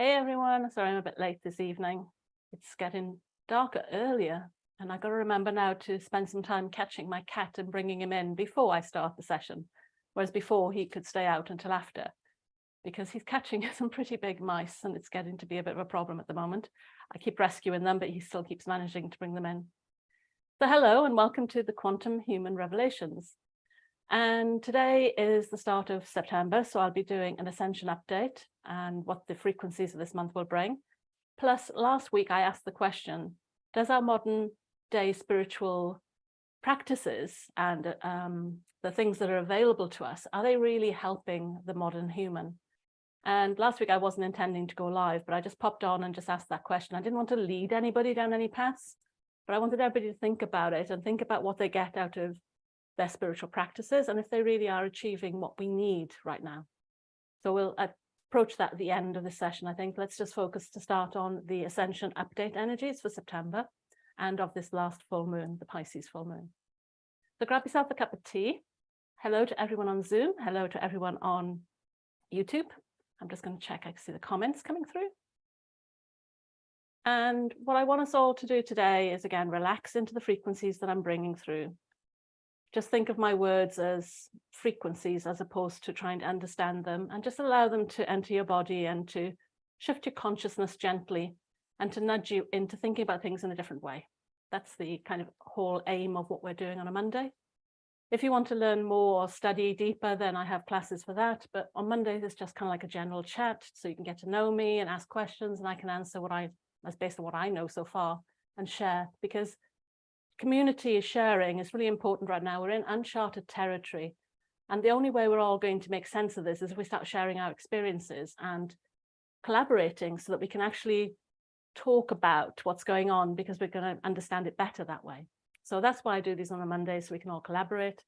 Hey everyone, sorry I'm a bit late this evening. It's getting darker earlier and I've got to remember now to spend some time catching my cat and bringing him in before I start the session. Whereas before he could stay out until after because he's catching some pretty big mice and it's getting to be a bit of a problem at the moment. I keep rescuing them, but he still keeps managing to bring them in. So hello and welcome to the Quantum Human Revelations. And today is the start of September, so I'll be doing an ascension update and what the frequencies of this month will bring. Plus, last week I asked the question, does our modern day spiritual practices and the things that are available to us, are they really helping the modern human? And last week I wasn't intending to go live, but I just popped on and just asked that question. I didn't want to lead anybody down any paths, but I wanted everybody to think about it and think about what they get out of their spiritual practices and if they really are achieving what we need right now. So we'll approach that at the end of the session, I think. Let's just focus to start on the ascension update energies for September and of this last full moon, the Pisces full moon. So grab yourself a cup of tea. Hello to everyone on Zoom. Hello to everyone on YouTube. I'm just going to check I can see the comments coming through. And what I want us all to do today is, again, relax into the frequencies that I'm bringing through. Just think of my words as frequencies as opposed to trying to understand them, and just allow them to enter your body and to shift your consciousness gently and to nudge you into thinking about things in a different way. That's the kind of whole aim of what we're doing on a Monday. If you want to learn more or study deeper, then I have classes for that. But on Mondays, it's just kind of like a general chat, so you can get to know me and ask questions, and I can answer as based on what I know so far and share, because community sharing is really important right now. We're in uncharted territory. And the only way we're all going to make sense of this is if we start sharing our experiences and collaborating so that we can actually talk about what's going on, because we're going to understand it better that way. So that's why I do these on a Monday, so we can all collaborate.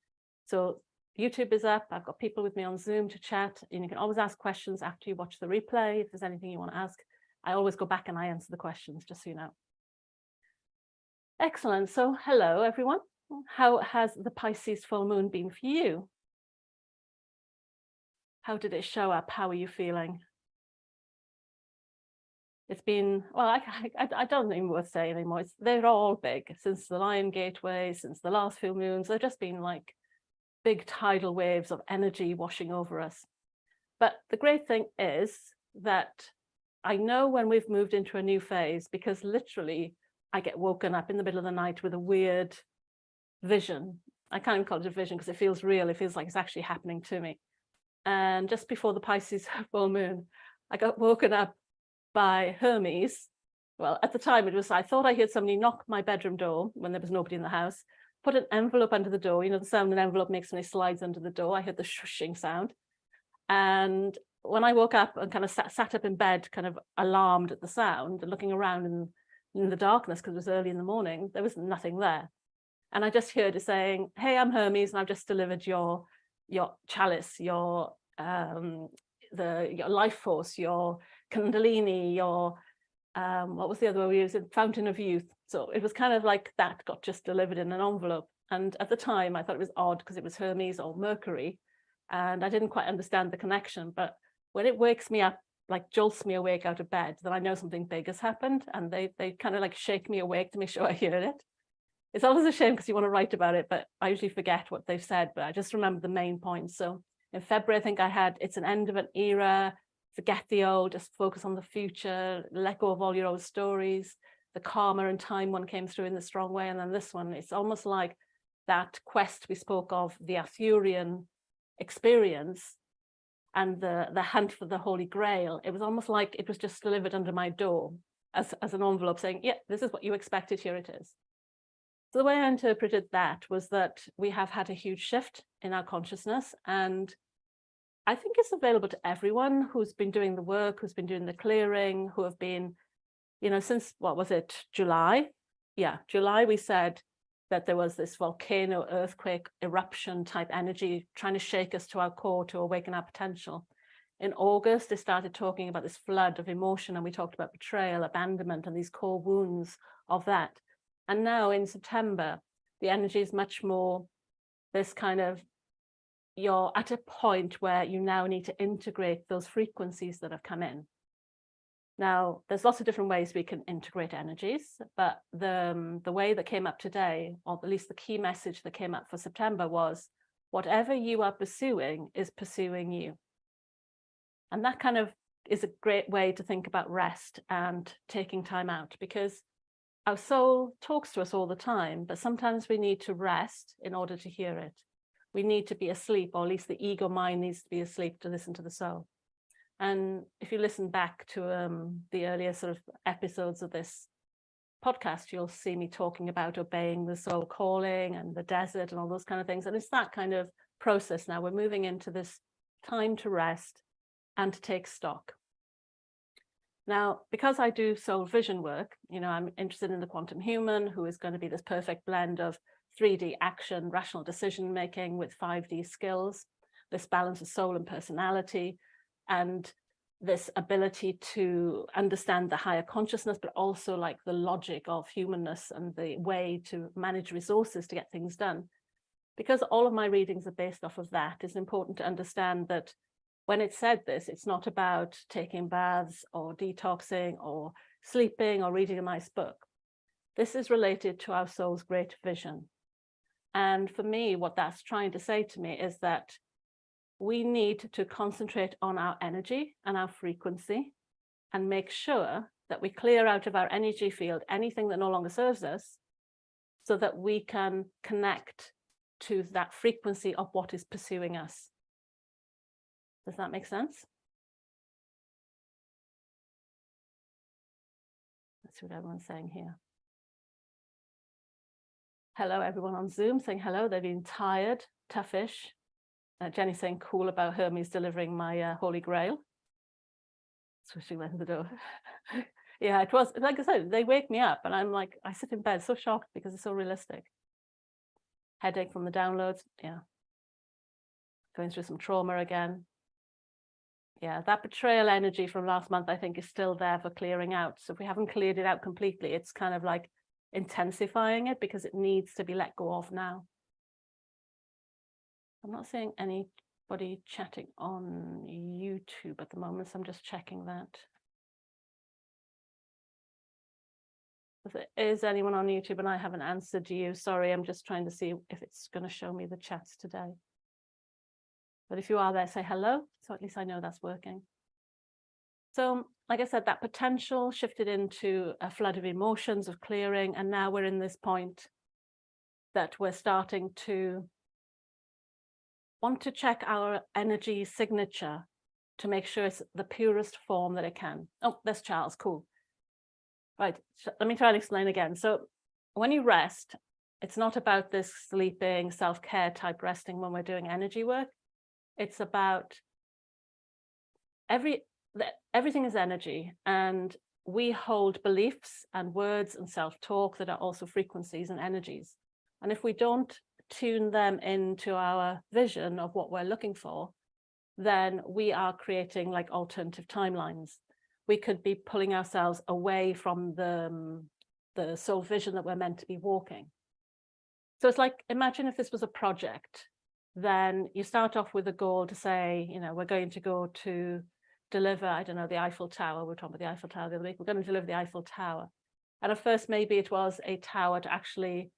So YouTube is up. I've got people with me on Zoom to chat. And you can always ask questions after you watch the replay. If there's anything you want to ask, I always go back and I answer the questions, just so you know. Excellent. So hello, everyone. How has the Pisces full moon been for you? How did it show up? How are you feeling? It's been, well, I don't even worth saying anymore. They're all big since the Lion Gateway, since the last few moons. They've just been like big tidal waves of energy washing over us. But the great thing is that I know when we've moved into a new phase, because literally I get woken up in the middle of the night with a weird vision. I can't even call it a vision because it feels real. It feels like it's actually happening to me. And just before the Pisces full moon, I got woken up by Hermes. Well, at the time I thought I heard somebody knock my bedroom door when there was nobody in the house, put an envelope under the door. You know, the sound an envelope makes when it slides under the door. I heard the shushing sound. And when I woke up and kind of sat up in bed, kind of alarmed at the sound and looking around in the darkness, because it was early in the morning, there was nothing there. And I just heard it saying, hey, I'm Hermes, and I've just delivered your chalice, your life force, your kundalini, your, what was the other one we used? Fountain of youth. So it was kind of like that got just delivered in an envelope. And at the time, I thought it was odd because it was Hermes or Mercury. And I didn't quite understand the connection. But when it wakes me up, like jolts me awake out of bed, then I know something big has happened, and they kind of like shake me awake to make sure I hear it. It's always a shame because you want to write about it, but I usually forget what they've said, but I just remember the main points. So in February, I think I had, it's an end of an era, forget the old, just focus on the future, let go of all your old stories. The karma and time one came through in the strong way. And then this one, it's almost like that quest we spoke of, the Arthurian experience, and the hunt for the Holy Grail. It was almost like it was just delivered under my door as an envelope saying, yeah, this is what you expected, here it is. So the way I interpreted that was that we have had a huge shift in our consciousness, and I think it's available to everyone who's been doing the work, who's been doing the clearing, who have been, you know, since, what was it, July? Yeah, July, we said that there was this volcano, earthquake, eruption type energy trying to shake us to our core, to awaken our potential. In August, they started talking about this flood of emotion, and we talked about betrayal, abandonment, and these core wounds of that. And now in September, the energy is much more this kind of, you're at a point where you now need to integrate those frequencies that have come in. Now, there's lots of different ways we can integrate energies, but the way that came up today, or at least the key message that came up for September, was whatever you are pursuing is pursuing you. And that kind of is a great way to think about rest and taking time out, because our soul talks to us all the time, but sometimes we need to rest in order to hear it. We need to be asleep, or at least the ego mind needs to be asleep to listen to the soul. And if you listen back to the earlier sort of episodes of this podcast, you'll see me talking about obeying the soul calling and the desert and all those kind of things. And it's that kind of process now. We're moving into this time to rest and to take stock. Now, because I do soul vision work, I'm interested in the quantum human, who is going to be this perfect blend of 3D action, rational decision making with 5D skills, this balance of soul and personality, and this ability to understand the higher consciousness, but also like the logic of humanness and the way to manage resources to get things done. Because all of my readings are based off of that, it's important to understand that when it said this, it's not about taking baths or detoxing or sleeping or reading a nice book. This is related to our soul's great vision. And for me, what that's trying to say to me is that we need to concentrate on our energy and our frequency and make sure that we clear out of our energy field anything that no longer serves us, so that we can connect to that frequency of what is pursuing us. Does that make sense? Let's see what everyone's saying here. Hello, everyone on Zoom saying hello. They've been tired, toughish. Jenny saying cool about Hermes delivering my Holy Grail. Swishing out the door. Yeah, it was, like I said, they wake me up and I'm like, I sit in bed so shocked because it's so realistic. Headache from the downloads. Yeah. Going through some trauma again. Yeah, that betrayal energy from last month, I think, is still there for clearing out. So if we haven't cleared it out completely, it's kind of like intensifying it because it needs to be let go of now. I'm not seeing anybody chatting on YouTube at the moment, so I'm just checking that. If there is anyone on YouTube and I haven't answered you, sorry, I'm just trying to see if it's going to show me the chats today. But if you are there, say hello, so at least I know that's working. So, like I said, that potential shifted into a flood of emotions, of clearing, and now we're in this point that we're starting to want to check our energy signature to make sure it's the purest form that it can. Oh, there's Charles, cool. Right, let me try and explain again. So when you rest, it's not about this sleeping, self-care type resting when we're doing energy work. It's about everything is energy, and we hold beliefs and words and self-talk that are also frequencies and energies. And if we don't tune them into our vision of what we're looking for, then we are creating like alternative timelines. We could be pulling ourselves away from the soul vision that we're meant to be walking. So it's like, imagine if this was a project, then you start off with a goal to say, we're going to go to deliver, I don't know, the Eiffel Tower. We were talking about the Eiffel Tower the other week. We're going to deliver the Eiffel Tower. And at first, maybe it was a tower to actually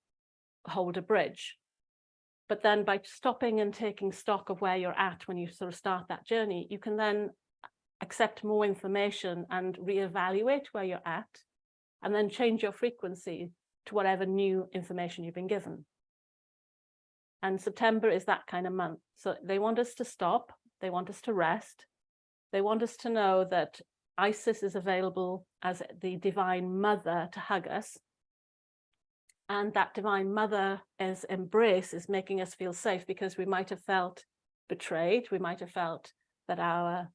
hold a bridge. But then by stopping and taking stock of where you're at when you sort of start that journey, you can then accept more information and reevaluate where you're at, and then change your frequency to whatever new information you've been given. And September is that kind of month. So they want us to stop. They want us to rest. They want us to know that Isis is available as the divine mother to hug us. And that divine mother's embrace is making us feel safe, because we might have felt betrayed. We might have felt that our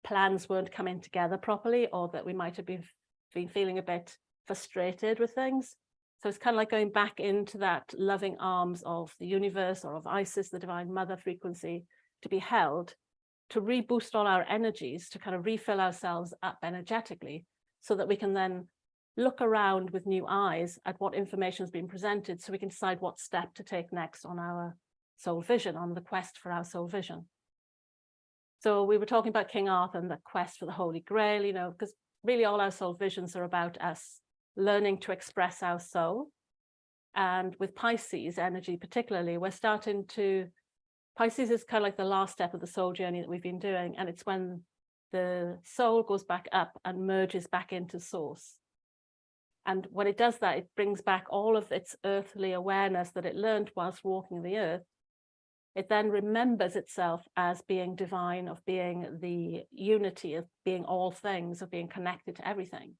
plans weren't coming together properly, or that we might have been feeling a bit frustrated with things. So it's kind of like going back into that loving arms of the universe, or of Isis, the divine mother frequency, to be held, to reboost all our energies, to kind of refill ourselves up energetically, so that we can then look around with new eyes at what information has been presented, so we can decide what step to take next on our soul vision, on the quest for our soul vision. So we were talking about King Arthur and the quest for the Holy Grail, because really all our soul visions are about us learning to express our soul. And with Pisces energy particularly, we're starting to, Pisces is kind of like the last step of the soul journey that we've been doing, and it's when the soul goes back up and merges back into source. And when it does that, it brings back all of its earthly awareness that it learned whilst walking the earth. It then remembers itself as being divine, of being the unity, of being all things, of being connected to everything.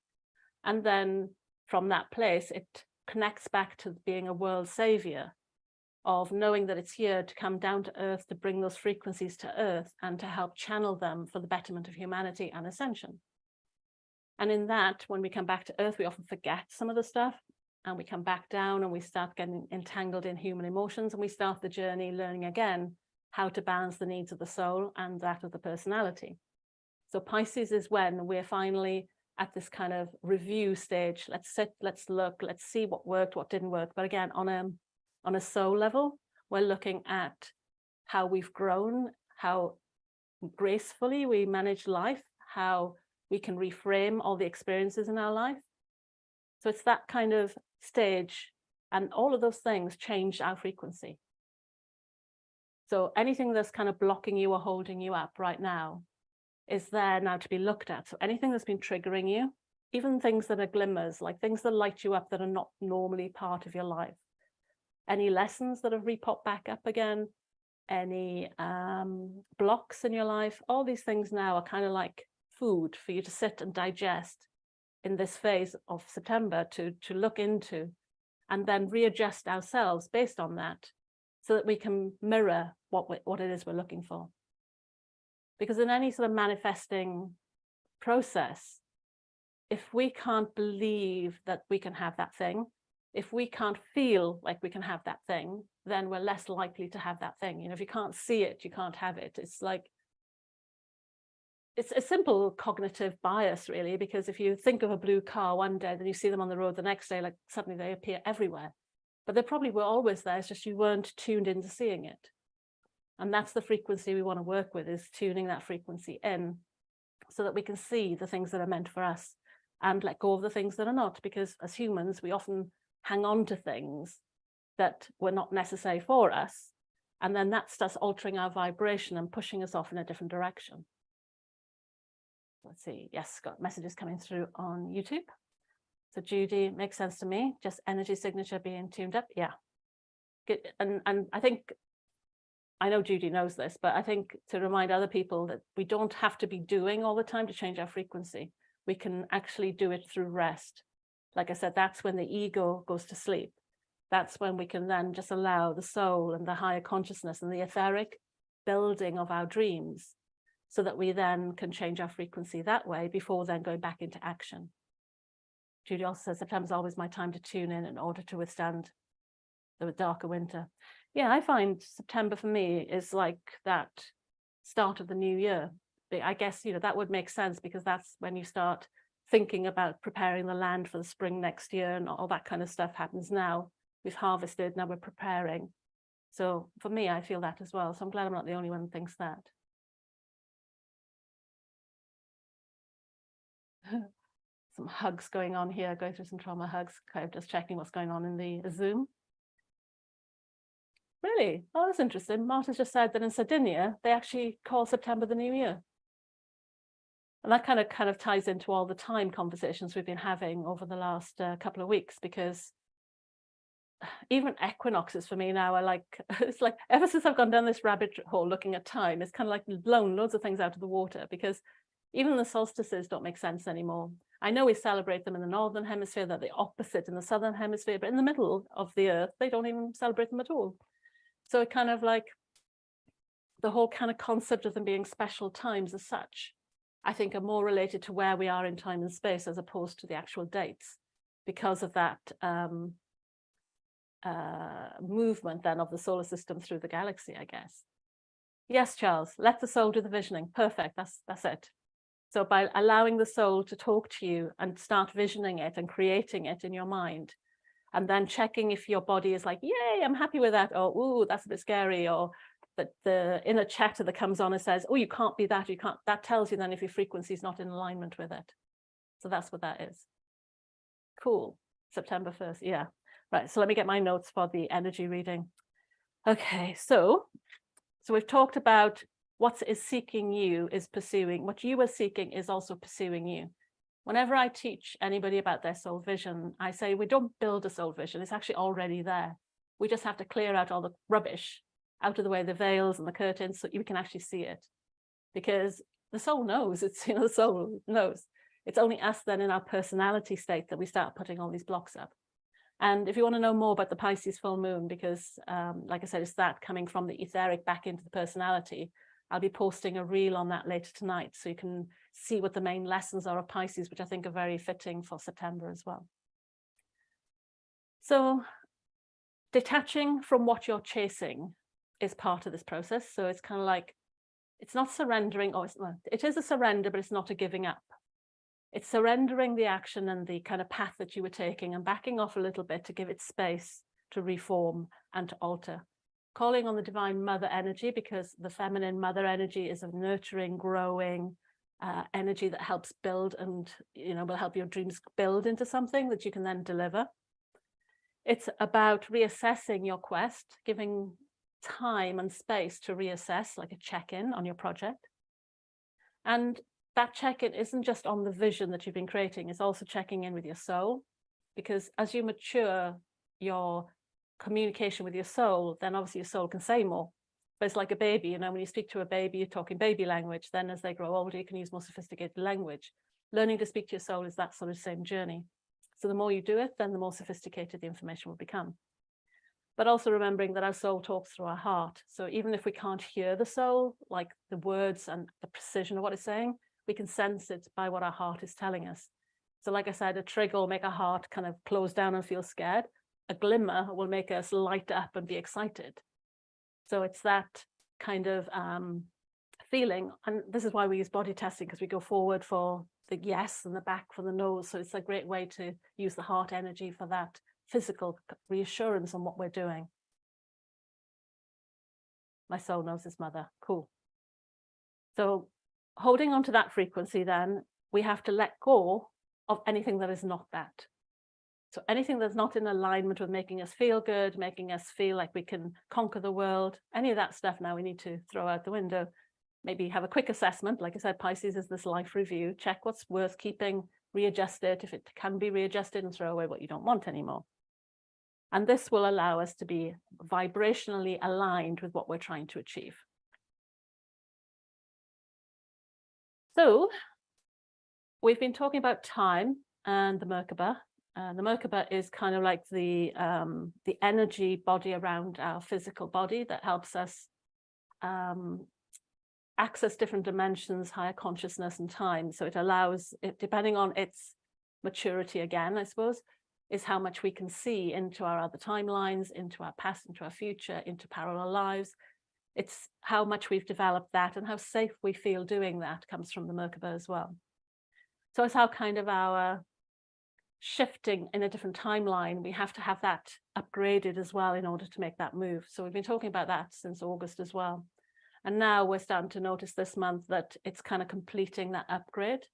And then from that place, it connects back to being a world savior, of knowing that it's here to come down to earth, to bring those frequencies to earth and to help channel them for the betterment of humanity and ascension. And in that, when we come back to earth, we often forget some of the stuff, and we come back down and we start getting entangled in human emotions, and we start the journey learning again how to balance the needs of the soul and that of the personality. So Pisces is when we're finally at this kind of review stage. Let's sit, let's look, let's see what worked, what didn't work. But again, on a soul level, we're looking at how we've grown, how gracefully we manage life, how we can reframe all the experiences in our life. So it's that kind of stage, and all of those things change our frequency. So anything that's kind of blocking you or holding you up right now is there now to be looked at. So anything that's been triggering you, even things that are glimmers, like things that light you up that are not normally part of your life. Any lessons that have re-popped back up again, any blocks in your life, all these things now are kind of like food for you to sit and digest in this phase of September, to look into and then readjust ourselves based on that, so that we can mirror what it is we're looking for. Because in any sort of manifesting process, if we can't believe that we can have that thing, if we can't feel like we can have that thing, then we're less likely to have that thing. You know, if you can't see it, you can't have it. It's like, it's a simple cognitive bias, really, because if you think of a blue car one day, then you see them on the road the next day, like suddenly they appear everywhere. But they probably were always there, it's just you weren't tuned into seeing it. And that's the frequency we want to work with, is tuning that frequency in so that we can see the things that are meant for us and let go of the things that are not. Because as humans, we often hang on to things that were not necessary for us. And then that starts altering our vibration and pushing us off in a different direction. Let's see. Yes, got messages coming through on YouTube. So Judy, makes sense to me. Just energy signature being tuned up. Yeah. Good. And I think, I know Judy knows this, but I think to remind other people that we don't have to be doing all the time to change our frequency. We can actually do it through rest. Like I said, that's when the ego goes to sleep. That's when we can then just allow the soul and the higher consciousness and the etheric building of our dreams, so that we then can change our frequency that way before then going back into action. Judy also says, September is always my time to tune in order to withstand the darker winter. Yeah, I find September for me is like that start of the new year. I guess, you know, that would make sense, because that's when you start thinking about preparing the land for the spring next year, and all that kind of stuff happens now. We've harvested, now we're preparing. So for me, I feel that as well. So I'm glad I'm not the only one who thinks that. Some hugs going on here, going through some trauma hugs, kind of just checking what's going on in the Zoom. Really? Oh, that's interesting. Marta's just said that in Sardinia, they actually call September the New Year. And that kind of ties into all the time conversations we've been having over the last couple of weeks, because even equinoxes for me now are like, it's like ever since I've gone down this rabbit hole looking at time, it's kind of like blown loads of things out of the water, because even the solstices don't make sense anymore. I know we celebrate them in the northern hemisphere, they're the opposite in the southern hemisphere, but in the middle of the earth, they don't even celebrate them at all. So it kind of like the whole kind of concept of them being special times as such, I think are more related to where we are in time and space as opposed to the actual dates, because of that movement then of the solar system through the galaxy, I guess. Yes, Charles, let the soul do the visioning. Perfect, that's it. So by allowing the soul to talk to you and start visioning it and creating it in your mind, and then checking if your body is like, yay, I'm happy with that, or ooh, that's a bit scary, or that the inner chatter that comes on and says, oh, you can't be that, you can't, that tells you then if your frequency is not in alignment with it. So that's what that is. Cool. September 1st. Yeah. Right. So let me get my notes for the energy reading. Okay. So we've talked about what is seeking you is pursuing. What you are seeking is also pursuing you. Whenever I teach anybody about their soul vision, I say we don't build a soul vision. It's actually already there. We just have to clear out all the rubbish out of the way, the veils and the curtains, so you can actually see it. Because the soul knows, it's, the soul knows. It's only us then in our personality state that we start putting all these blocks up. And if you want to know more about the Pisces full moon, because like I said, it's that coming from the etheric back into the personality, I'll be posting a reel on that later tonight, so you can see what the main lessons are of Pisces, which I think are very fitting for September as well. So detaching from what you're chasing is part of this process. So it's kind of like, it's not surrendering, or it is a surrender, but it's not a giving up. It's surrendering the action and the kind of path that you were taking and backing off a little bit to give it space to reform and to alter. Calling on the divine mother energy, because the feminine mother energy is a nurturing, growing energy that helps build and, will help your dreams build into something that you can then deliver. It's about reassessing your quest, giving time and space to reassess, like a check-in on your project. And that check-in isn't just on the vision that you've been creating, it's also checking in with your soul, because as you mature your communication with your soul, then obviously your soul can say more. But it's like a baby, when you speak to a baby, you're talking baby language. Then as they grow older, you can use more sophisticated language. Learning to speak to your soul is that sort of same journey. So the more you do it, then the more sophisticated the information will become. But also remembering that our soul talks through our heart. So even if we can't hear the soul, like the words and the precision of what it's saying, we can sense it by what our heart is telling us. So like I said, a trigger will make our heart kind of close down and feel scared. A glimmer will make us light up and be excited. So it's that kind of feeling. And this is why we use body testing, because we go forward for the yes and the back for the no. So it's a great way to use the heart energy for that physical reassurance on what we're doing. My soul knows its mother. Cool. So holding on to that frequency, then we have to let go of anything that is not that. So anything that's not in alignment with making us feel good, making us feel like we can conquer the world, any of that stuff now we need to throw out the window. Maybe have a quick assessment. Like I said, Pisces is this life review. Check what's worth keeping, readjust it if it can be readjusted, and throw away what you don't want anymore. And this will allow us to be vibrationally aligned with what we're trying to achieve. So we've been talking about time and the Merkaba. The Merkaba is kind of like the energy body around our physical body that helps us access different dimensions, higher consciousness and time. So it allows, depending on its maturity again, I suppose, is how much we can see into our other timelines, into our past, into our future, into parallel lives. It's how much we've developed that and how safe we feel doing that comes from the Merkaba as well. So it's how kind of our shifting in a different timeline, we have to have that upgraded as well in order to make that move. So we've been talking about that since August as well. And now we're starting to notice this month that it's kind of completing that upgrade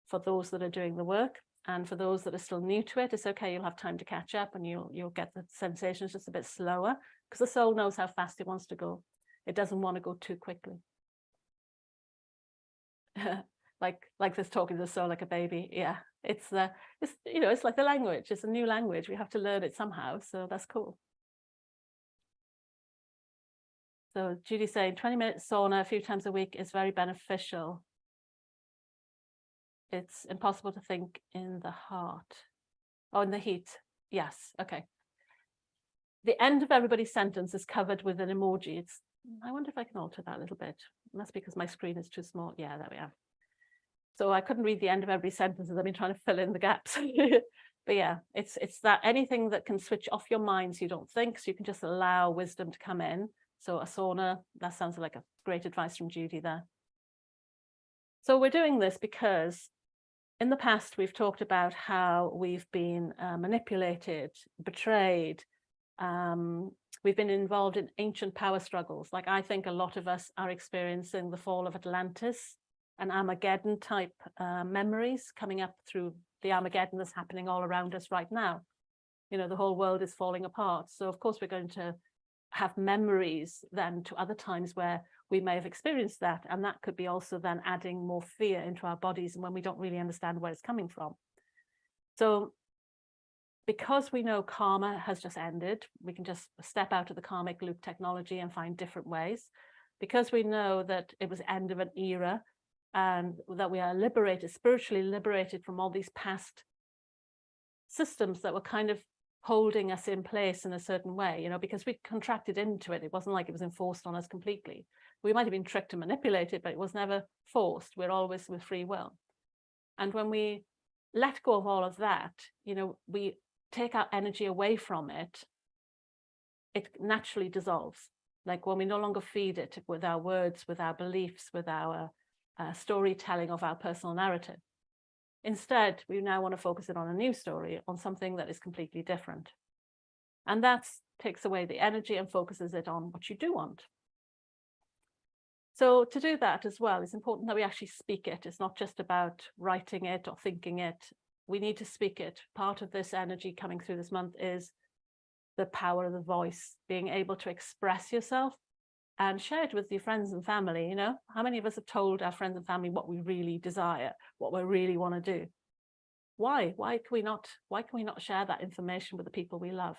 for those that are doing the work. And for those that are still new to it, it's okay, you'll have time to catch up and you'll get the sensations just a bit slower, because the soul knows how fast it wants to go. It doesn't want to go too quickly. like this talking to the soul like a baby. Yeah, it's like the language. It's a new language. We have to learn it somehow. So that's cool. So Judy's saying 20-minute sauna a few times a week is very beneficial. It's impossible to think in the heart. Oh, in the heat. Yes. Okay. The end of everybody's sentence is covered with an emoji. I wonder if I can alter that a little bit. It must be because my screen is too small. Yeah, there we are. So I couldn't read the end of every sentence as I've been trying to fill in the gaps. But yeah, it's that anything that can switch off your mind so you don't think, so you can just allow wisdom to come in. So a sauna, that sounds like a great advice from Judy there. So we're doing this because in the past, we've talked about how we've been manipulated, betrayed. We've been involved in ancient power struggles. Like I think a lot of us are experiencing the fall of Atlantis an Armageddon type memories coming up through the Armageddon that's happening all around us right now. You know, the whole world is falling apart. So of course we're going to have memories then to other times where we may have experienced that. And that could be also then adding more fear into our bodies and when we don't really understand where it's coming from. So because we know karma has just ended, we can just step out of the karmic loop technology and find different ways. Because we know that it was end of an era and that we are liberated, spiritually liberated from all these past systems that were kind of holding us in place in a certain way, you know, because we contracted into it. It wasn't like it was enforced on us completely. We might have been tricked and manipulated, but it was never forced. We're always with free will. And when we let go of all of that, you know, we take our energy away from it, it naturally dissolves. Like when we no longer feed it with our words, with our beliefs, with our storytelling of our personal narrative. Instead, we now want to focus it on a new story, on something that is completely different. And that takes away the energy and focuses it on what you do want. So to do that as well, it's important that we actually speak it. It's not just about writing it or thinking it. We need to speak it. Part of this energy coming through this month is the power of the voice, being able to express yourself and share it with your friends and family. You know, how many of us have told our friends and family what we really desire, what we really want to do? Why can we not share that information with the people we love?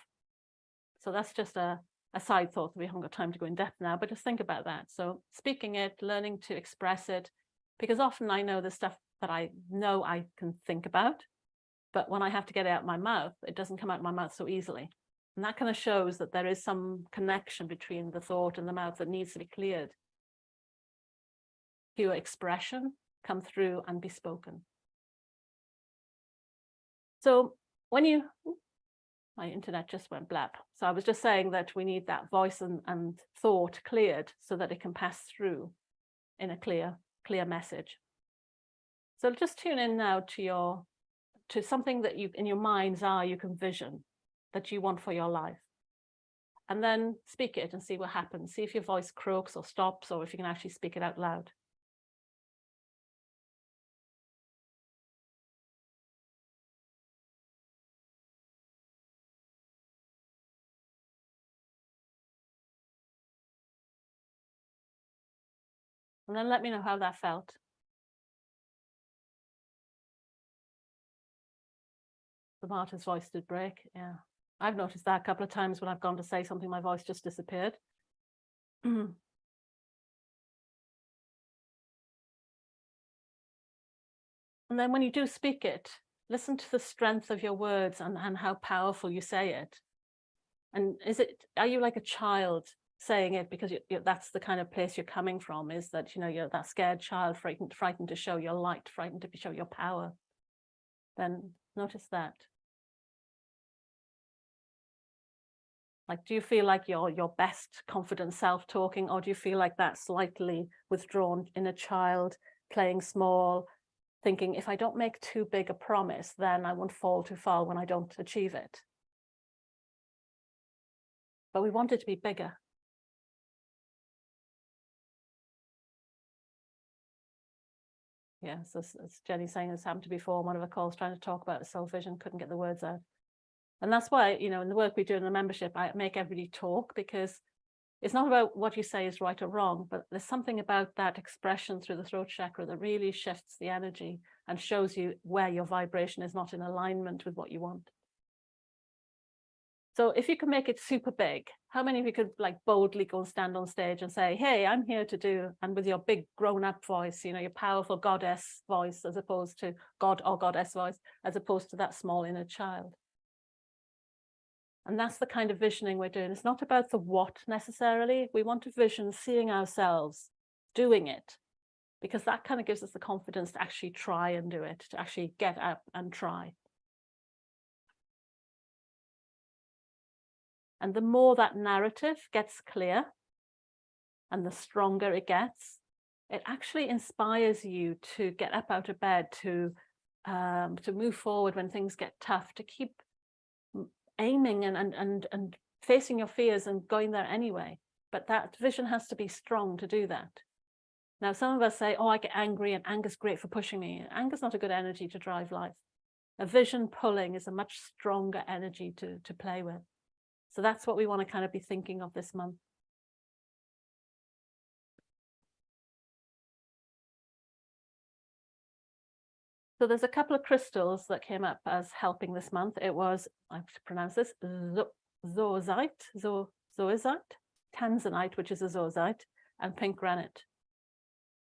So that's just a side thought. We haven't got time to go in depth now, but just think about that. So speaking it, learning to express it, because often I know the stuff that I know I can think about, but when I have to get it out of my mouth, it doesn't come out of my mouth so easily. And that kind of shows that there is some connection between the thought and the mouth that needs to be cleared. Pure expression come through and be spoken. So when you, my internet just went blab. So I was just saying that we need that voice and thought cleared so that it can pass through in a clear message. So just tune in now to something that you in your mind's eye you can vision that you want for your life. And then speak it and see what happens. See if your voice croaks or stops, or if you can actually speak it out loud. And then let me know how that felt. The martyr's voice did break, yeah. I've noticed that a couple of times when I've gone to say something, my voice just disappeared. And then when you do speak it, listen to the strength of your words and how powerful you say it. And are you like a child saying it because that's the kind of place you're coming from, is that, you know, you're that scared child, frightened to show your light, frightened to show your power? Then notice that. Like, do you feel like your best confident self talking, or do you feel like that slightly withdrawn inner child playing small, thinking if I don't make too big a promise, then I won't fall too far when I don't achieve it? But we want it to be bigger. Yeah, so as Jenny's saying, this happened to before, one of her calls trying to talk about self-vision, couldn't get the words out. And that's why, you know, in the work we do in the membership, I make everybody talk, because it's not about what you say is right or wrong, but there's something about that expression through the throat chakra that really shifts the energy and shows you where your vibration is not in alignment with what you want. So if you can make it super big, how many of you could like boldly go and stand on stage and say, hey, I'm here to do, and with your big grown-up voice, you know, your powerful goddess voice, as opposed to God or goddess voice, as opposed to that small inner child. And that's the kind of visioning we're doing. It's not about the what necessarily. We want to vision seeing ourselves doing it, because that kind of gives us the confidence to actually try and do it, to actually get up and try. And the more that narrative gets clear and the stronger it gets, it actually inspires you to get up out of bed, to move forward when things get tough, to keep aiming and facing your fears and going there anyway. But that vision has to be strong to do that. Now, some of us say, oh, I get angry and anger's great for pushing me. Anger's not a good energy to drive life. A vision pulling is a much stronger energy to play with. So that's what we want to kind of be thinking of this month. So there's a couple of crystals that came up as helping this month. It was, I have to pronounce this, zoisite, tanzanite, which is a zoisite, and pink granite.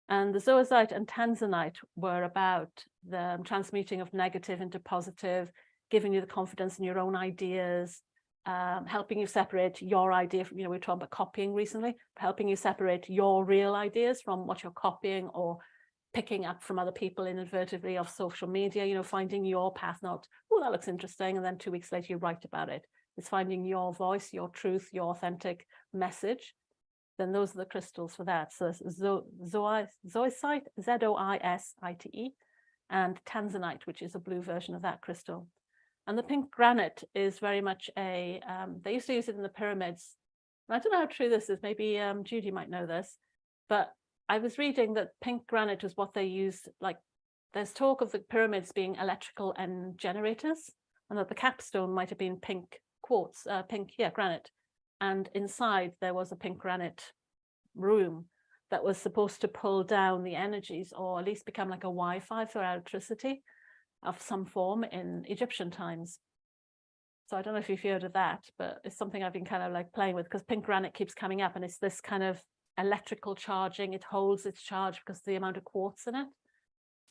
And the zoisite and tanzanite were about the transmuting of negative into positive, giving you the confidence in your own ideas, helping you separate your idea from, we were talking about copying recently, helping you separate your real ideas from what you're copying or picking up from other people inadvertently off social media, finding your path, not, oh, that looks interesting, and then 2 weeks later you write about it. It's finding your voice, your truth, your authentic message. Then those are the crystals for that. So zoisite, zoisite, and tanzanite, which is a blue version of that crystal. And the pink granite is very much they used to use it in the pyramids. And I don't know how true this is. Maybe Judy might know this, but I was reading that pink granite was what they used. Like, there's talk of the pyramids being electrical and generators, and that the capstone might have been pink quartz, granite. And inside there was a pink granite room that was supposed to pull down the energies, or at least become like a Wi-Fi for electricity of some form in Egyptian times. So I don't know if you've heard of that, but it's something I've been kind of like playing with, because pink granite keeps coming up, and it's this kind of electrical charging. It holds its charge because of the amount of quartz in it.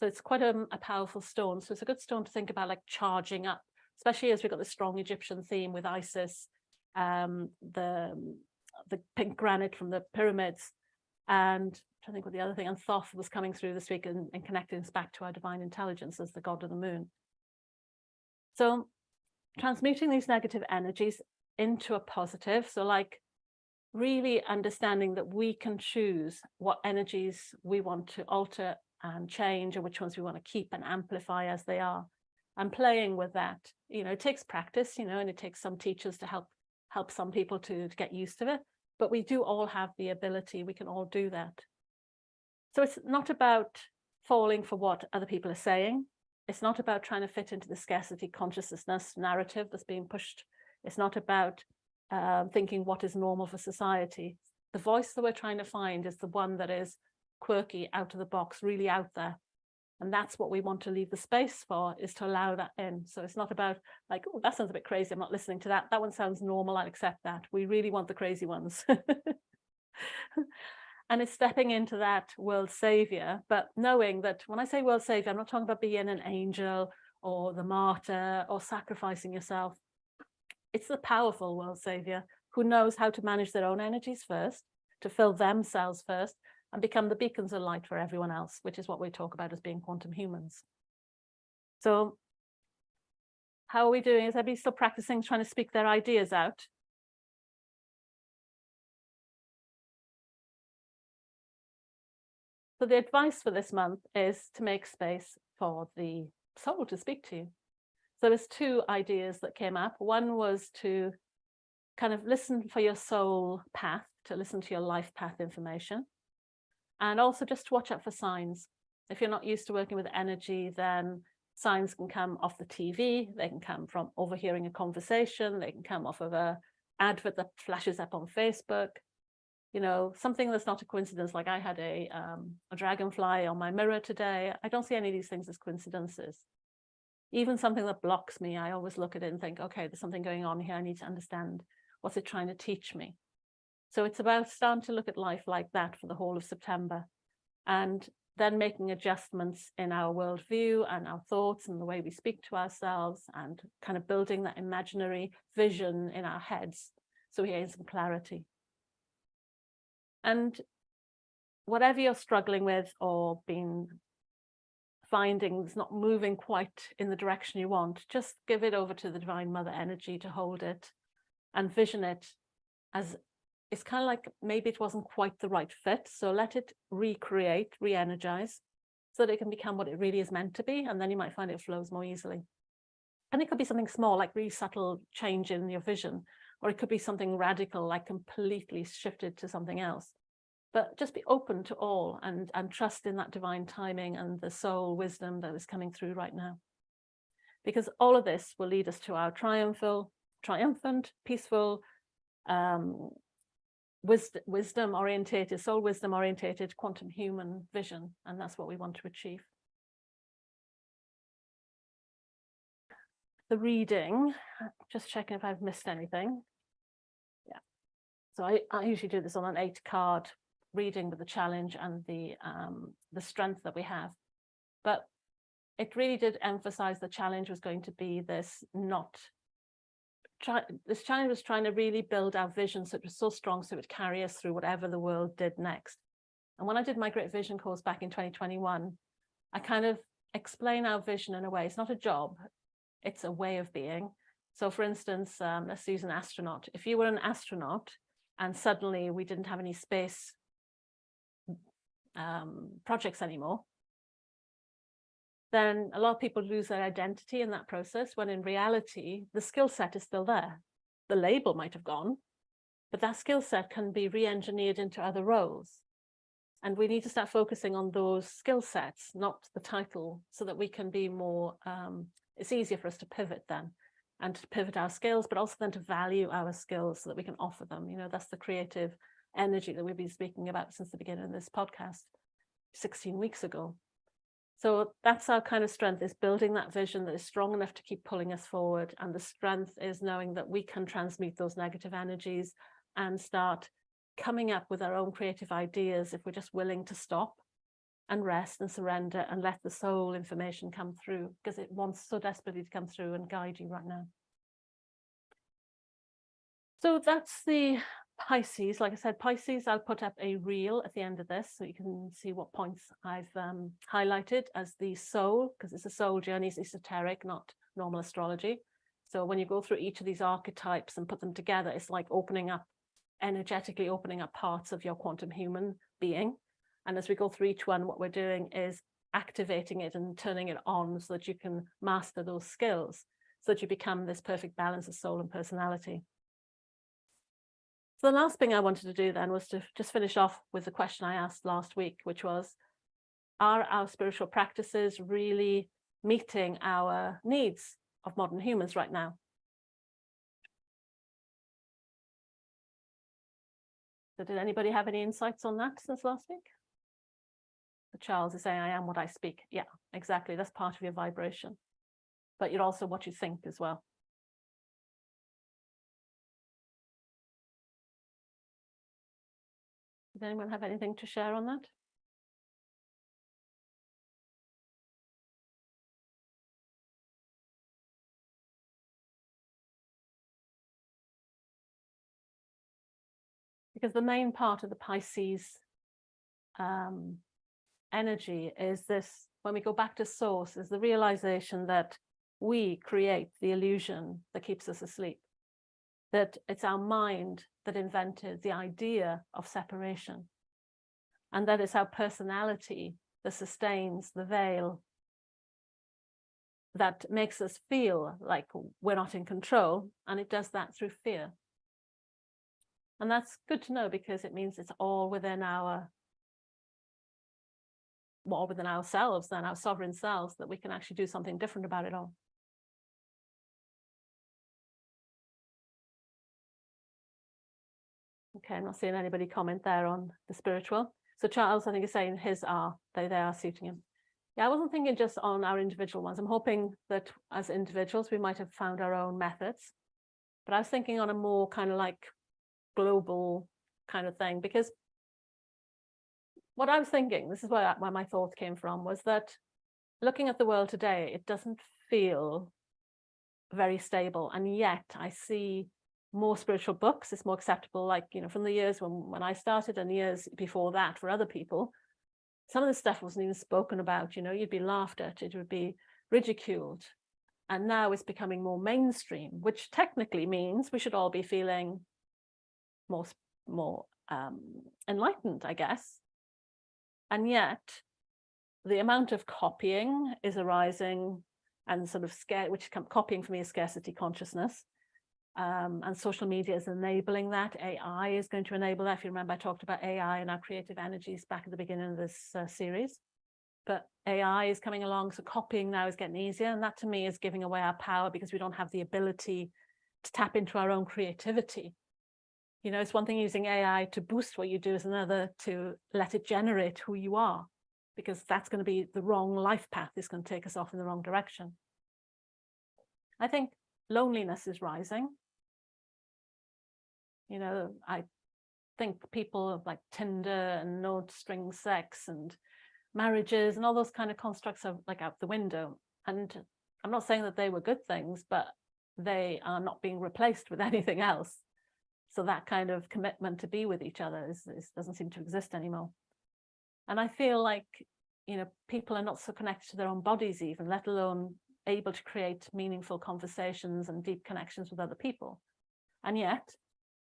So it's quite a powerful stone. So it's a good stone to think about, like charging up, especially as we've got the strong Egyptian theme with Isis, the pink granite from the pyramids, and I think what the other thing, and Thoth was coming through this week and connecting us back to our divine intelligence as the god of the moon. So transmuting these negative energies into a positive. So like really understanding that we can choose what energies we want to alter and change, and which ones we want to keep and amplify as they are, and playing with that. It takes practice, and it takes some teachers to help some people to get used to it, but we do all have the ability. We can all do that. So it's not about falling for what other people are saying. It's not about trying to fit into the scarcity consciousness narrative that's being pushed. It's not about thinking what is normal for society. The voice that we're trying to find is the one that is quirky, out of the box, really out there. And that's what we want to leave the space for, is to allow that in. So it's not about like, oh, that sounds a bit crazy, I'm not listening to that. That one sounds normal, I'll accept that. We really want the crazy ones. And it's stepping into that world savior, but knowing that when I say world savior, I'm not talking about being an angel or the martyr or sacrificing yourself. It's the powerful world savior who knows how to manage their own energies first, to fill themselves first, and become the beacons of light for everyone else, which is what we talk about as being quantum humans. So how are we doing? Is everybody still practicing trying to speak their ideas out? So the advice for this month is to make space for the soul to speak to you. So there's 2 ideas that came up. One was to kind of listen for your soul path, to listen to your life path information, and also just to watch out for signs. If you're not used to working with energy, then signs can come off the TV, they can come from overhearing a conversation, they can come off of an advert that flashes up on Facebook, something that's not a coincidence. Like I had a dragonfly on my mirror today. I don't see any of these things as coincidences. Even something that blocks me, I always look at it and think, okay, there's something going on here. I need to understand, what's it trying to teach me? So it's about starting to look at life like that for the whole of September, and then making adjustments in our worldview and our thoughts and the way we speak to ourselves, and kind of building that imaginary vision in our heads so we gain some clarity. And whatever you're struggling with or finding is not moving quite in the direction you want, just give it over to the Divine Mother energy to hold it and vision it as, it's kind of like maybe it wasn't quite the right fit. So let it recreate, re-energize, so that it can become what it really is meant to be. And then you might find it flows more easily. And it could be something small, like really subtle change in your vision, or it could be something radical, like completely shifted to something else. but just be open to all and trust in that divine timing and the soul wisdom that is coming through right now. Because all of this will lead us to our triumphant, peaceful, wisdom orientated, soul wisdom orientated, quantum human vision. And that's what we want to achieve. The reading, just checking if I've missed anything. Yeah. So I usually do this on an 8-card reading with the challenge and the strength that we have. But it really did emphasize the challenge was going to be this this challenge was trying to really build our vision so it was so strong so it would carry us through whatever the world did next. And when I did my Great Vision course back in 2021, I kind of explain our vision in a way. It's not a job, it's a way of being. So for instance, let's use an astronaut. If you were an astronaut and suddenly we didn't have any space projects anymore, then a lot of people lose their identity in that process, when in reality, the skill set is still there. The label might have gone, but that skill set can be re-engineered into other roles. And we need to start focusing on those skill sets, not the title, so that we can be more, it's easier for us to pivot then, and to pivot our skills, but also then to value our skills so that we can offer them. You know, that's the creative energy that we've been speaking about since the beginning of this podcast 16 weeks ago. So that's our kind of strength, is building that vision that is strong enough to keep pulling us forward. And the strength is knowing that we can transmute those negative energies and start coming up with our own creative ideas if we're just willing to stop and rest and surrender and let the soul information come through, because it wants so desperately to come through and guide you right now. So that's the Pisces. Like I said, Pisces, I'll put up a reel at the end of this so you can see what points I've highlighted as the soul, because it's a soul journey, it's esoteric, not normal astrology. So when you go through each of these archetypes and put them together, it's like opening up, energetically opening up parts of your quantum human being. And as we go through each one, what we're doing is activating it and turning it on so that you can master those skills, so that you become this perfect balance of soul and personality. So the last thing I wanted to do then was to just finish off with the question I asked last week, which was, are our spiritual practices really meeting our needs of modern humans right now? So did anybody have any insights on that since last week? So Charles is saying, I am what I speak. Yeah, exactly. That's part of your vibration. But you're also what you think as well. Does anyone have anything to share on that? Because the main part of the Pisces energy is this, when we go back to source, is the realization that we create the illusion that keeps us asleep. That it's our mind that invented the idea of separation. And that it's our personality that sustains the veil that makes us feel like we're not in control. And it does that through fear. And that's good to know, because it means it's all within ourselves, then our sovereign selves, that we can actually do something different about it all. Okay, I'm not seeing anybody comment there on the spiritual. So Charles, I think, is saying his are, they are suiting him. Yeah, I wasn't thinking just on our individual ones. I'm hoping that as individuals, we might have found our own methods. But I was thinking on a more kind of like global kind of thing, because what I was thinking, this is where my thoughts came from, was that looking at the world today, it doesn't feel very stable. And yet I see more spiritual books. It's more acceptable, like, you know, from the years when I started and years before that for other people, some of the stuff wasn't even spoken about. You know, you'd be laughed at, it would be ridiculed. And now it's becoming more mainstream, which technically means we should all be feeling more enlightened, I guess. And yet the amount of copying is arising, and sort of scare, which copying for me is scarcity consciousness. And social media is enabling that. AI is going to enable that. If you remember, I talked about AI and our creative energies back at the beginning of this series. But AI is coming along, so copying now is getting easier. And that to me is giving away our power, because we don't have the ability to tap into our own creativity. You know, it's one thing using AI to boost what you do, is another to let it generate who you are, because that's going to be the wrong life path. It's going to take us off in the wrong direction. I think loneliness is rising. You know, I think people like Tinder and no string sex and marriages and all those kind of constructs are like out the window. And I'm not saying that they were good things, but they are not being replaced with anything else. So that kind of commitment to be with each other doesn't seem to exist anymore. And I feel like, you know, people are not so connected to their own bodies even, let alone able to create meaningful conversations and deep connections with other people. And yet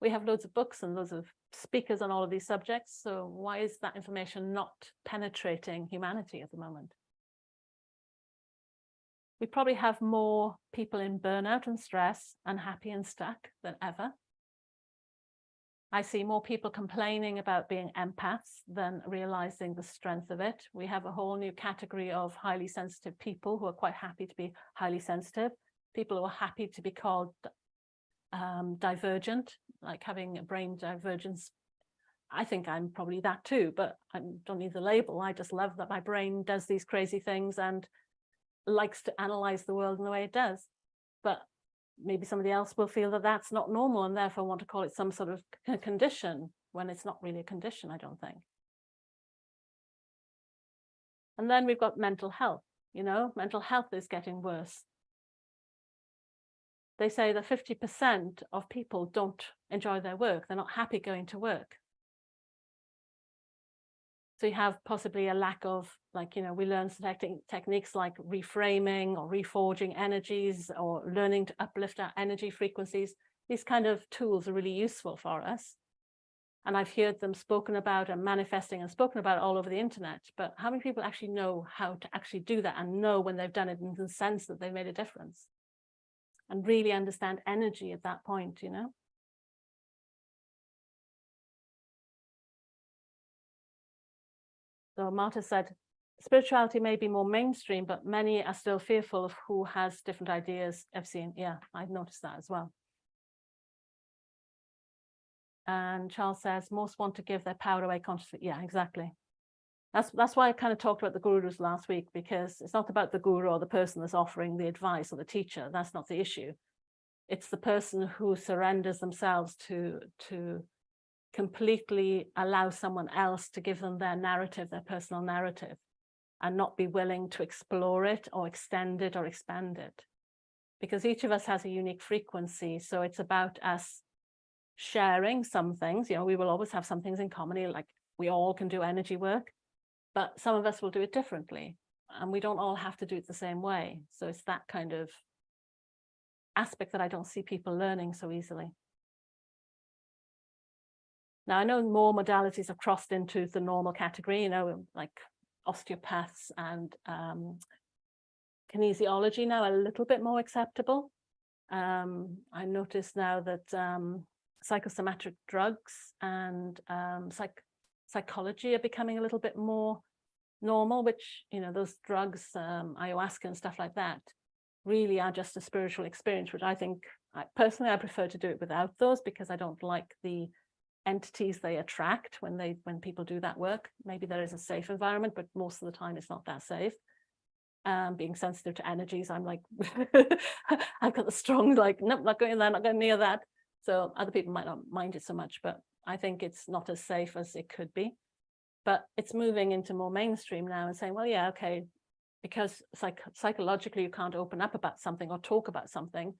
we have loads of books and loads of speakers on all of these subjects. So why is that information not penetrating humanity at the moment? We probably have more people in burnout and stress, unhappy and stuck than ever. I see more people complaining about being empaths than realizing the strength of it. We have a whole new category of highly sensitive people who are quite happy to be highly sensitive. People who are happy to be called divergent, like having a brain divergence. I think I'm probably that too, but I don't need the label. I just love that my brain does these crazy things and likes to analyze the world in the way it does. But maybe somebody else will feel that that's not normal and therefore want to call it some sort of condition, when it's not really a condition, I don't think. And then we've got mental health. You know, mental health is getting worse. They say that 50% of people don't enjoy their work. They're not happy going to work. So you have possibly a lack of, like, you know, we learn techniques like reframing or reforging energies, or learning to uplift our energy frequencies. These kind of tools are really useful for us. And I've heard them spoken about and manifesting and spoken about all over the internet. But how many people actually know how to actually do that and know when they've done it in the sense that they've made a difference? And really understand energy at that point, you know? So Marta said, spirituality may be more mainstream, but many are still fearful of who has different ideas. I've seen, yeah, I've noticed that as well. And Charles says, most want to give their power away consciously. Yeah, exactly. That's why I kind of talked about the gurus last week, because it's not about the guru or the person that's offering the advice or the teacher. That's not the issue. It's the person who surrenders themselves to completely allow someone else to give them their narrative, their personal narrative, and not be willing to explore it or extend it or expand it. Because each of us has a unique frequency. So it's about us sharing some things. You know, we will always have some things in common, like we all can do energy work, but some of us will do it differently, and we don't all have to do it the same way. So it's that kind of aspect that I don't see people learning so easily. Now, I know more modalities have crossed into the normal category, you know, like osteopaths and kinesiology now a little bit more acceptable. I notice now that psychosomatic drugs and psychology are becoming a little bit more normal, which, you know, those drugs, ayahuasca and stuff like that, really are just a spiritual experience, which I think, personally, I prefer to do it without those, because I don't like the entities they attract when people do that work. Maybe there is a safe environment, but most of the time it's not that safe. Being sensitive to energies, I'm like, I've got the strong, like, nope, not going there, not going near that. So other people might not mind it so much, but I think it's not as safe as it could be. But it's moving into more mainstream now and saying, well, yeah, okay, because psychologically you can't open up about something or talk about something,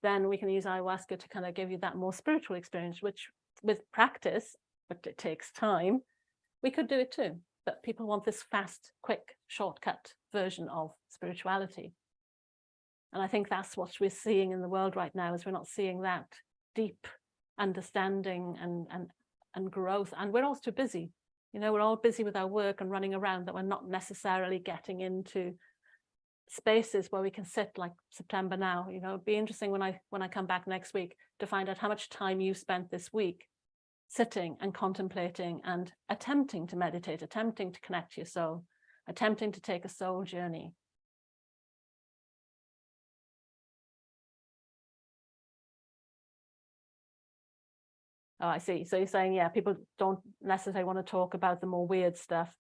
then we can use ayahuasca to kind of give you that more spiritual experience, which with practice, but it takes time, we could do it too. But people want this fast, quick, shortcut version of spirituality. And I think that's what we're seeing in the world right now, is we're not seeing that deep understanding and growth. And we're all too busy. You know, we're all busy with our work and running around, that we're not necessarily getting into spaces where we can sit, like September now, you know, it'd be interesting when I come back next week to find out how much time you spent this week sitting and contemplating and attempting to meditate, attempting to connect to your soul, attempting to take a soul journey. Oh, I see. So you're saying, yeah, people don't necessarily want to talk about the more weird stuff.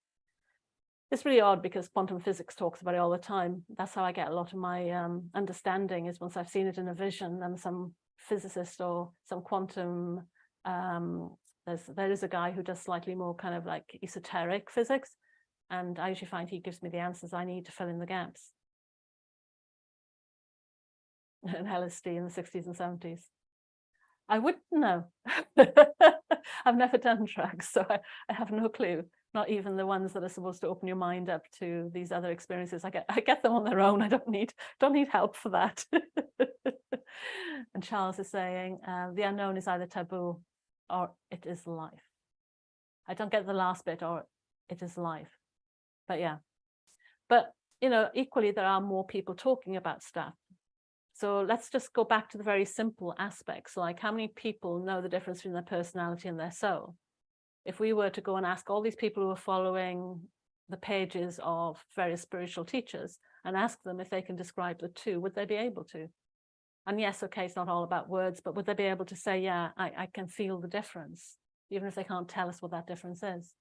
It's really odd because quantum physics talks about it all the time. That's how I get a lot of my understanding, is once I've seen it in a vision, and some physicist or some quantum, there is a guy who does slightly more kind of like esoteric physics, and I usually find he gives me the answers I need to fill in the gaps. And LSD in the 60s and 70s. I wouldn't know. I've never done drugs, so I have no clue. Not even the ones that are supposed to open your mind up to these other experiences. I get them on their own. I don't need help for that. And Charles is saying, the unknown is either taboo or it is life. I don't get the last bit, or it is life. But yeah. But, you know, equally, there are more people talking about stuff. So let's just go back to the very simple aspects, like how many people know the difference between their personality and their soul? If we were to go and ask all these people who are following the pages of various spiritual teachers and ask them if they can describe the two, would they be able to? And yes, okay, it's not all about words, but would they be able to say, yeah, I can feel the difference, even if they can't tell us what that difference is?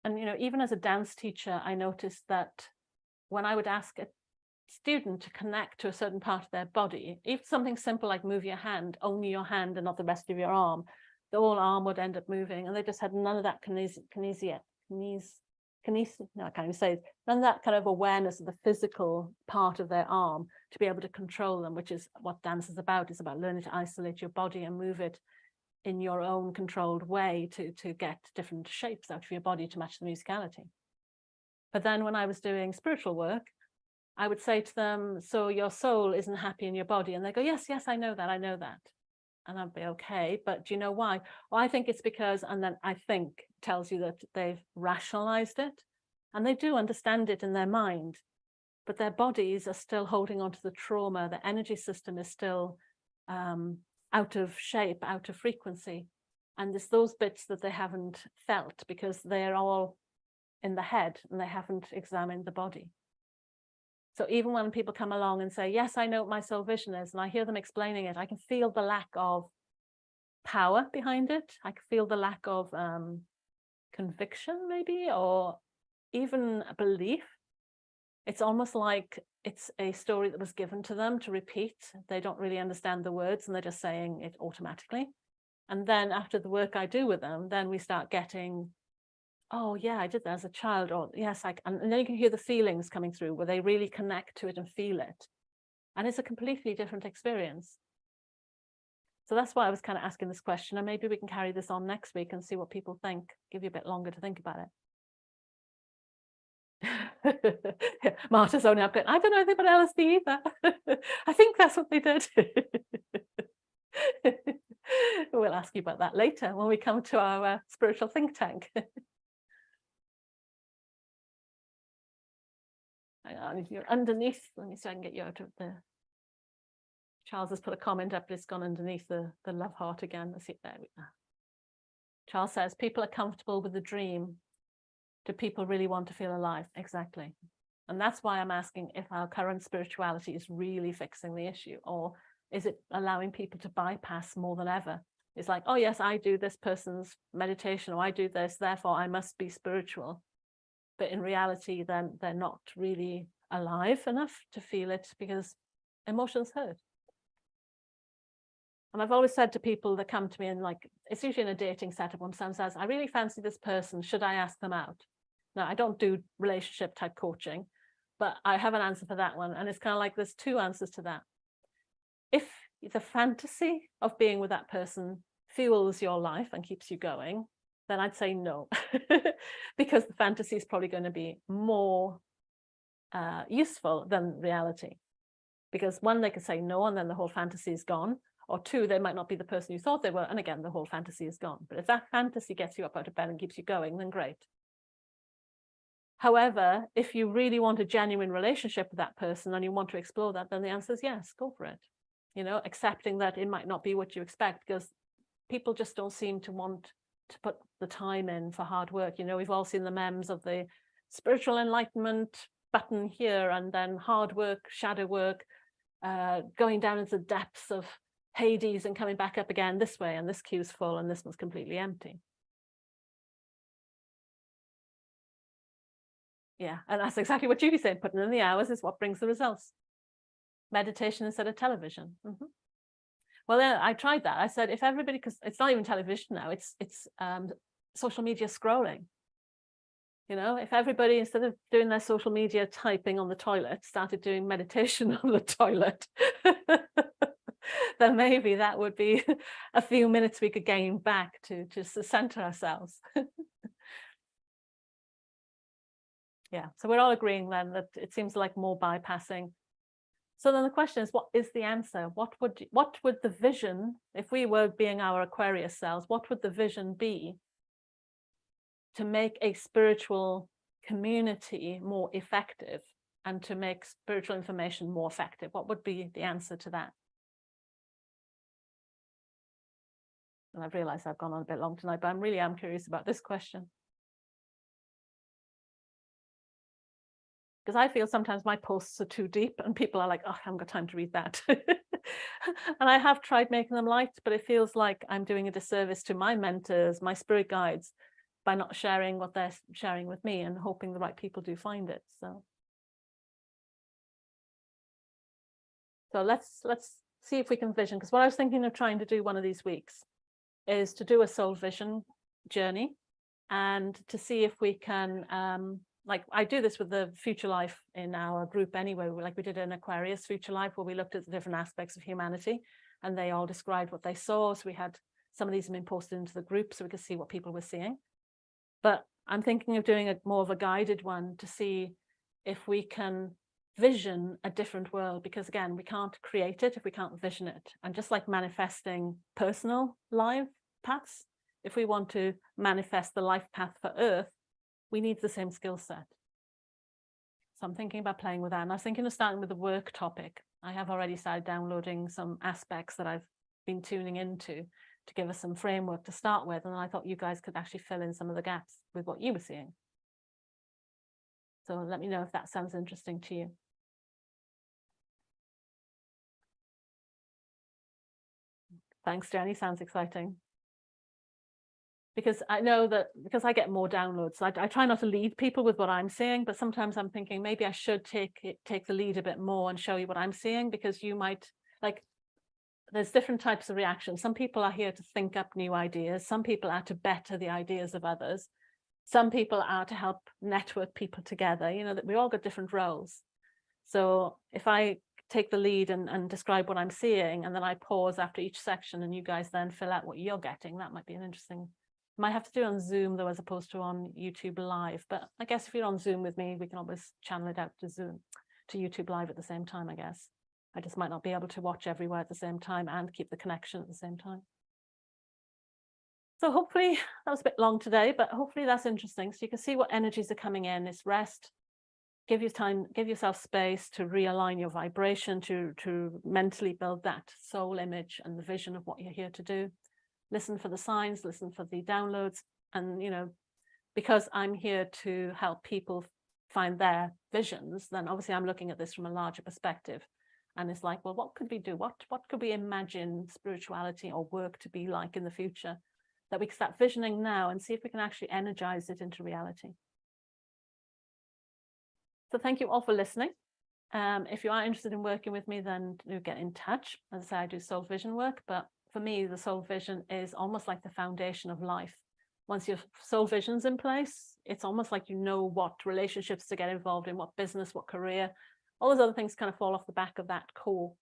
And, you know, even as a dance teacher, I noticed that when I would ask a student to connect to a certain part of their body, even something simple like move your hand, only your hand and not the rest of your arm, the whole arm would end up moving, and they just had none of that none of that kind of awareness of the physical part of their arm to be able to control them, which is what dance is about. It's about learning to isolate your body and move it in your own controlled way to get different shapes out of your body to match the musicality. But then when I was doing spiritual work, I would say to them, so your soul isn't happy in your body. And they go, yes, I know that. And I'd be, okay, but do you know why? Well, I think it's because, and then I think tells you that they've rationalized it, and they do understand it in their mind, but their bodies are still holding on to the trauma. The energy system is still out of shape, out of frequency. And it's those bits that they haven't felt because they're all in the head and they haven't examined the body. So even when people come along and say, yes, I know what my soul vision is, and I hear them explaining it, I can feel the lack of power behind it. I can feel the lack of conviction, maybe, or even belief. It's almost like it's a story that was given to them to repeat. They don't really understand the words and they're just saying it automatically. And then after the work I do with them, then we start getting, oh yeah, I did that as a child, or yes, and then you can hear the feelings coming through where they really connect to it and feel it. And it's a completely different experience. So that's why I was kind of asking this question, and maybe we can carry this on next week and see what people think, give you a bit longer to think about it. Marta's only up going, I don't know anything about LSD either. I think that's what they did. We'll ask you about that later when we come to our spiritual think tank. Hang on, if you're underneath, let me see if I can get you out of the. Charles has put a comment up, but it's gone underneath the love heart again. Let's see, there we go. Charles says, people are comfortable with the dream. Do people really want to feel alive? Exactly. And that's why I'm asking if our current spirituality is really fixing the issue, or is it allowing people to bypass more than ever? It's like, oh yes, I do this person's meditation, or I do this, therefore I must be spiritual. But in reality, then they're not really alive enough to feel it because emotions hurt. And I've always said to people that come to me, and like, it's usually in a dating setup when someone says, I really fancy this person, should I ask them out? Now, I don't do relationship type coaching, but I have an answer for that one. And it's kind of like, there's two answers to that. If the fantasy of being with that person fuels your life and keeps you going, then I'd say no, because the fantasy is probably going to be more useful than reality. Because one, they could say no, and then the whole fantasy is gone. Or two, they might not be the person you thought they were, and again, the whole fantasy is gone. But if that fantasy gets you up out of bed and keeps you going, then great. However, if you really want a genuine relationship with that person and you want to explore that, then the answer is yes, go for it. You know, accepting that it might not be what you expect, because people just don't seem to want to put the time in for hard work. You know, we've all seen the memes of the spiritual enlightenment button here, and then hard work, shadow work, going down into the depths of Hades and coming back up again this way, and this queue's full and this one's completely empty. Yeah, and that's exactly what Judy said. Putting in the hours is what brings the results. Meditation instead of television. Well, then I tried that. I said, if everybody, because it's not even television now, it's social media scrolling. You know, if everybody, instead of doing their social media typing on the toilet, started doing meditation on the toilet, then maybe that would be a few minutes we could gain back to just center ourselves. Yeah, so we're all agreeing then that it seems like more bypassing. So then the question is, what is the answer? What would the vision, if we were being our Aquarius selves, what would the vision be to make a spiritual community more effective and to make spiritual information more effective? What would be the answer to that? And I've realized I've gone on a bit long tonight, but I am curious about this question. Because I feel sometimes my posts are too deep and people are like, oh, I haven't got time to read that. And I have tried making them light, but it feels like I'm doing a disservice to my mentors, my spirit guides, by not sharing what they're sharing with me and hoping the right people do find it. So let's see if we can vision, because what I was thinking of trying to do one of these weeks is to do a soul vision journey and to see if we can, like I do this with the future life in our group anyway, like we did an Aquarius future life where we looked at the different aspects of humanity and they all described what they saw. So we had some of these have been posted into the group so we could see what people were seeing. But I'm thinking of doing more of a guided one to see if we can vision a different world, because again, we can't create it if we can't vision it. And just like manifesting personal life paths, if we want to manifest the life path for Earth, we need the same skill set. So I'm thinking about playing with that. And I was thinking of starting with the work topic. I have already started downloading some aspects that I've been tuning into to give us some framework to start with. And I thought you guys could actually fill in some of the gaps with what you were seeing. So let me know if that sounds interesting to you. Thanks, Jenny. Sounds exciting. Because I know that, because I get more downloads, I try not to lead people with what I'm seeing, but sometimes I'm thinking maybe I should take the lead a bit more and show you what I'm seeing, because you might, like, there's different types of reactions. Some people are here to think up new ideas. Some people are to better the ideas of others. Some people are to help network people together. You know, that we all got different roles. So if I take the lead and describe what I'm seeing, and then I pause after each section and you guys then fill out what you're getting, that might be an interesting. Might have to do it on Zoom though, as opposed to on YouTube Live. But I guess if you're on Zoom with me, we can always channel it out to Zoom, to YouTube Live at the same time, I guess. I just might not be able to watch everywhere at the same time and keep the connection at the same time. So hopefully that was a bit long today, but hopefully that's interesting. So you can see what energies are coming in. It's rest. Give you time, give yourself space to realign your vibration, to mentally build that soul image and the vision of what you're here to do. Listen for the signs, listen for the downloads. And, you know, because I'm here to help people find their visions, then obviously I'm looking at this from a larger perspective. And it's like, well, what could we do? What could we imagine spirituality or work to be like in the future that we can start visioning now and see if we can actually energize it into reality? So thank you all for listening. If you are interested in working with me, then do get in touch. As I say, I do soul vision work, but for me, the soul vision is almost like the foundation of life. Once your soul vision's in place, it's almost like you know what relationships to get involved in, what business, what career, all those other things kind of fall off the back of that core.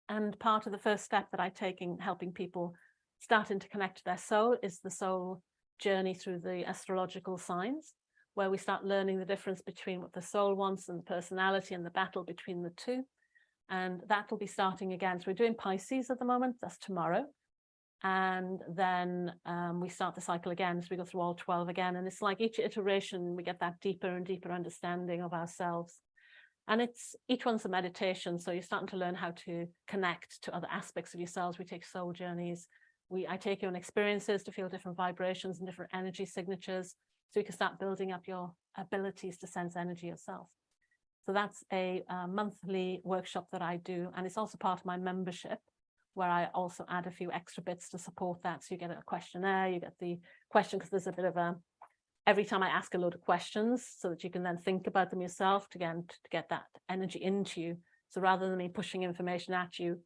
And part of the first step that I take in helping people starting to connect to their soul is the soul journey through the astrological signs, where we start learning the difference between what the soul wants and the personality and the battle between the two. And that will be starting again. So we're doing Pisces at the moment, that's tomorrow. And then we start the cycle again. So we go through all 12 again. And it's like each iteration, we get that deeper and deeper understanding of ourselves. And it's each one's a meditation. So you're starting to learn how to connect to other aspects of yourselves. We take soul journeys. I take you on experiences to feel different vibrations and different energy signatures. So you can start building up your abilities to sense energy yourself. So that's a monthly workshop that I do. And it's also part of my membership, where I also add a few extra bits to support that. So you get a questionnaire, you get the question, because there's a bit of a, every time I ask a load of questions so that you can then think about them yourself to get that energy into you. So rather than me pushing information at you,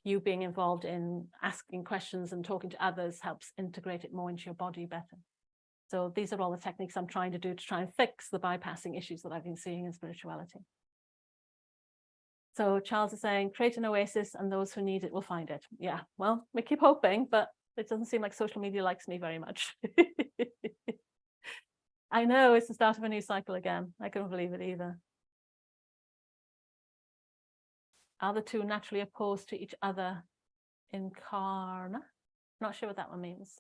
you being involved in asking questions and talking to others helps integrate it more into your body better. So these are all the techniques I'm trying to do to try and fix the bypassing issues that I've been seeing in spirituality. So Charles is saying, create an oasis and those who need it will find it. Yeah, well, we keep hoping, but it doesn't seem like social media likes me very much. I know, it's the start of a new cycle again. I couldn't believe it either. Are the two naturally opposed to each other in karma? Not sure what that one means.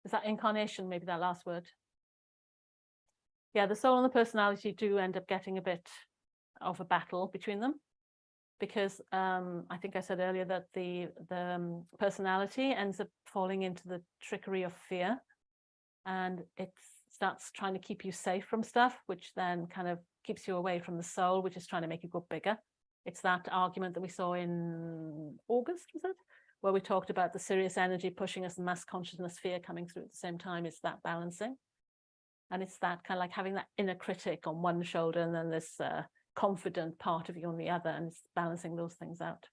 Is that incarnation, maybe that last word? Yeah, the soul and the personality do end up getting a bit of a battle between them, because I think I said earlier that the personality ends up falling into the trickery of fear, and it starts trying to keep you safe from stuff, which then kind of keeps you away from the soul, which is trying to make you go bigger. It's that argument that we saw in August, was it? Where we talked about the serious energy pushing us and mass consciousness fear coming through at the same time. It's that balancing. And it's that kind of like having that inner critic on one shoulder and then this confident part of you on the other, and it's balancing those things out.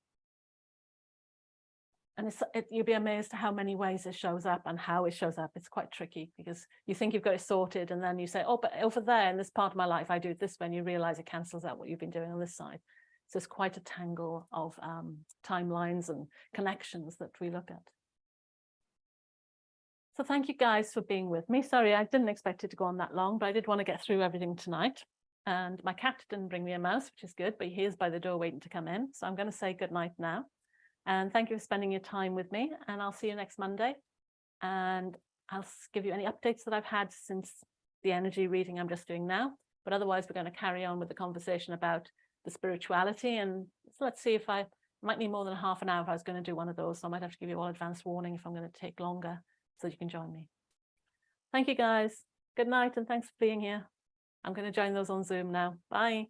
And you'll be amazed at how many ways it shows up and how it shows up. It's quite tricky because you think you've got it sorted and then you say, oh, but over there in this part of my life, I do it this way, and you realize it cancels out what you've been doing on this side. So it's quite a tangle of timelines and connections that we look at. So thank you guys for being with me. Sorry, I didn't expect it to go on that long, but I did want to get through everything tonight. And my cat didn't bring me a mouse, which is good, but he is by the door waiting to come in. So I'm going to say good night now. And thank you for spending your time with me. And I'll see you next Monday. And I'll give you any updates that I've had since the energy reading I'm just doing now. But otherwise, we're going to carry on with the conversation about the spirituality. And so let's see if I might need more than half an hour if I was going to do one of those. So I might have to give you all advance warning if I'm going to take longer, so you can join me. Thank you, guys. Good night, and thanks for being here. I'm going to join those on Zoom now. Bye.